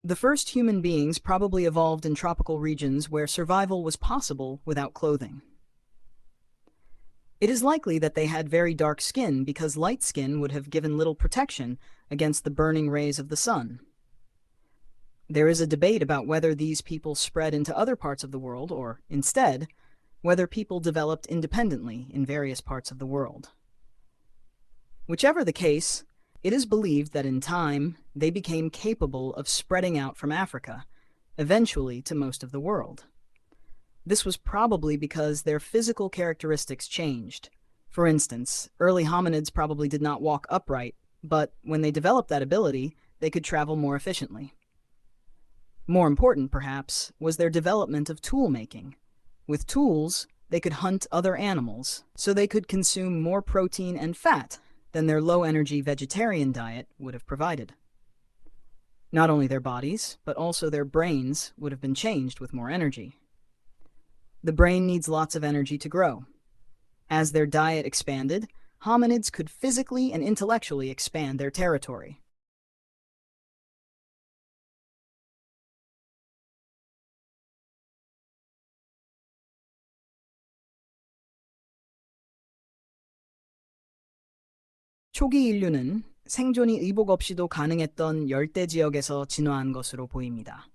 The first human beings probably evolved in tropical regions where survival was possible without clothing. It is likely that they had very dark skin because light skin would have given little protection against the burning rays of the sun. There is a debate about whether these people spread into other parts of the world or, instead, whether people developed independently in various parts of the world. Whichever the case, it is believed that in time they became capable of spreading out from Africa, eventually to most of the world. This was probably because their physical characteristics changed. For instance, early hominids probably did not walk upright, but when they developed that ability, they could travel more efficiently. More important, perhaps, was their development of tool making. With tools, they could hunt other animals, so they could consume more protein and fat than their low-energy vegetarian diet would have provided. Not only their bodies, but also their brains would have been changed with more energy. The brain needs lots of energy to grow. As their diet expanded, hominids could physically and intellectually expand their territory. 초기 인류는 생존이 의복 없이도 가능했던 열대 지역에서 진화한 것으로 보입니다.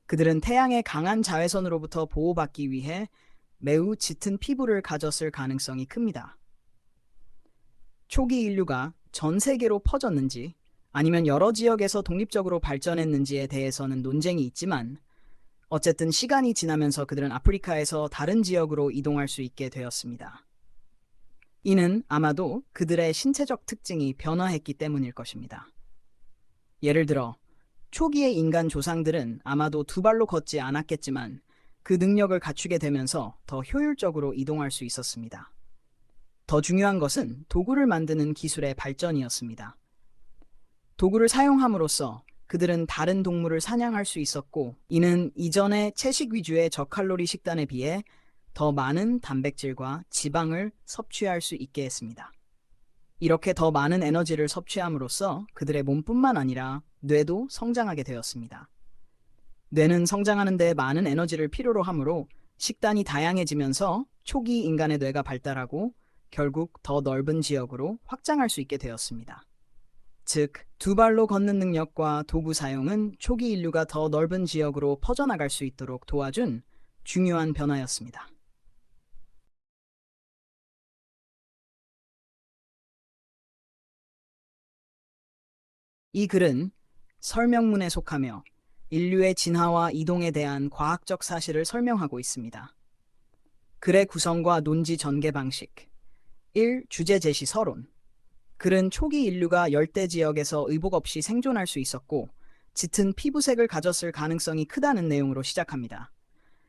그들은 태양의 강한 자외선으로부터 보호받기 위해 매우 짙은 피부를 가졌을 가능성이 큽니다. 초기 인류가 전 세계로 퍼졌는지 아니면 여러 지역에서 독립적으로 발전했는지에 대해서는 논쟁이 있지만 어쨌든 시간이 지나면서 그들은 아프리카에서 다른 지역으로 이동할 수 있게 되었습니다. 이는 아마도 그들의 신체적 특징이 변화했기 때문일 것입니다. 예를 들어 초기의 인간 조상들은 아마도 두 발로 걷지 않았겠지만 그 능력을 갖추게 되면서 더 효율적으로 이동할 수 있었습니다. 더 중요한 것은 도구를 만드는 기술의 발전이었습니다. 도구를 사용함으로써 그들은 다른 동물을 사냥할 수 있었고 이는 이전의 채식 위주의 저칼로리 식단에 비해 더 많은 단백질과 지방을 섭취할 수 있게 했습니다. 이렇게 더 많은 에너지를 섭취함으로써 그들의 몸뿐만 아니라 뇌도 성장하게 되었습니다. 뇌는 성장하는 데 많은 에너지를 필요로 하므로 식단이 다양해지면서 초기 인간의 뇌가 발달하고 결국 더 넓은 지역으로 확장할 수 있게 되었습니다. 즉, 두 발로 걷는 능력과 도구 사용은 초기 인류가 더 넓은 지역으로 퍼져나갈 수 있도록 도와준 중요한 변화였습니다. 이 글은 설명문에 속하며 인류의 진화와 이동에 대한 과학적 사실을 설명하고 있습니다. 글의 구성과 논지 전개 방식 1. 주제 제시 서론 글은 초기 인류가 열대 지역에서 의복 없이 생존할 수 있었고 짙은 피부색을 가졌을 가능성이 크다는 내용으로 시작합니다.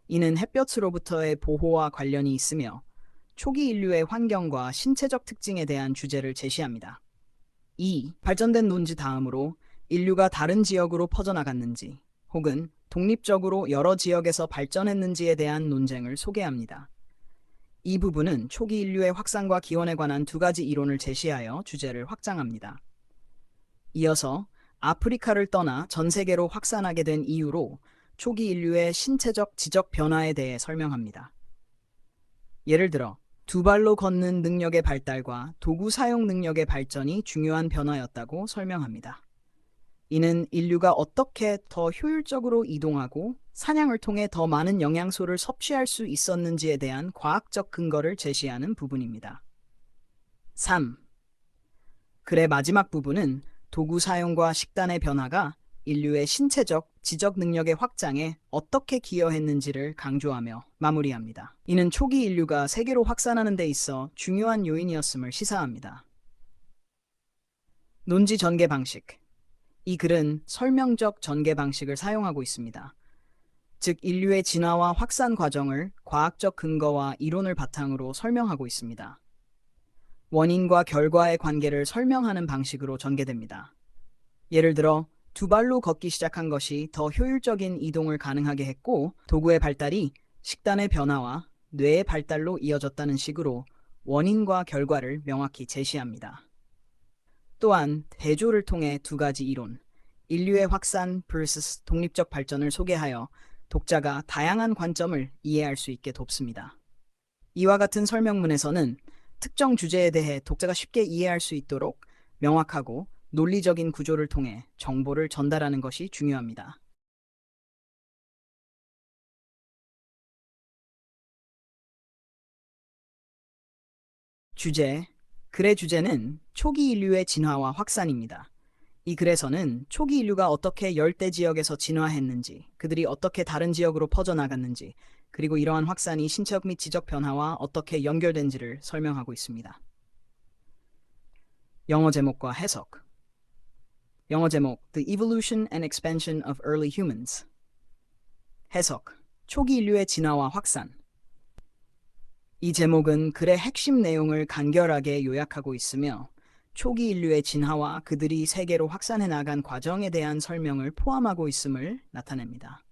이는 햇볕으로부터의 보호와 관련이 있으며 초기 인류의 환경과 신체적 특징에 대한 주제를 제시합니다. 2. 발전된 논지 다음으로 인류가 다른 지역으로 퍼져나갔는지 혹은 독립적으로 여러 지역에서 발전했는지에 대한 논쟁을 소개합니다. 이 부분은 초기 인류의 확산과 기원에 관한 두 가지 이론을 제시하여 주제를 확장합니다. 이어서 아프리카를 떠나 전 세계로 확산하게 된 이유로 초기 인류의 신체적 지적 변화에 대해 설명합니다. 예를 들어 두 발로 걷는 능력의 발달과 도구 사용 능력의 발전이 중요한 변화였다고 설명합니다. 이는 인류가 어떻게 더 효율적으로 이동하고 사냥을 통해 더 많은 영양소를 섭취할 수 있었는지에 대한 과학적 근거를 제시하는 부분입니다. 3. 글의 마지막 부분은 도구 사용과 식단의 변화가 인류의 신체적, 지적 능력의 확장에 어떻게 기여했는지를 강조하며 마무리합니다. 이는 초기 인류가 세계로 확산하는 데 있어 중요한 요인이었음을 시사합니다. 논지 전개 방식 이 글은 설명적 전개 방식을 사용하고 있습니다. 즉, 인류의 진화와 확산 과정을 과학적 근거와 이론을 바탕으로 설명하고 있습니다. 원인과 결과의 관계를 설명하는 방식으로 전개됩니다. 예를 들어 두 발로 걷기 시작한 것이 더 효율적인 이동을 가능하게 했고 도구의 발달이 식단의 변화와 뇌의 발달로 이어졌다는 식으로 원인과 결과를 명확히 제시합니다. 또한 대조를 통해 두 가지 이론, 인류의 확산 vs 독립적 발전을 소개하여 독자가 다양한 관점을 이해할 수 있게 돕습니다. 이와 같은 설명문에서는 특정 주제에 대해 독자가 쉽게 이해할 수 있도록 명확하고 논리적인 구조를 통해 정보를 전달하는 것이 중요합니다. 주제, 글의 주제는 초기 인류의 진화와 확산입니다. 이 글에서는 초기 인류가 어떻게 열대 지역에서 진화했는지, 그들이 어떻게 다른 지역으로 퍼져나갔는지, 그리고 이러한 확산이 신체적 및 지적 변화와 어떻게 연결된지를 설명하고 있습니다. 영어 제목과 해석. 영어 제목 The Evolution and Expansion of Early Humans. 해석 초기 인류의 진화와 확산. 이 제목은 글의 핵심 내용을 간결하게 요약하고 있으며 초기 인류의 진화와 그들이 세계로 확산해 나간 과정에 대한 설명을 포함하고 있음을 나타냅니다.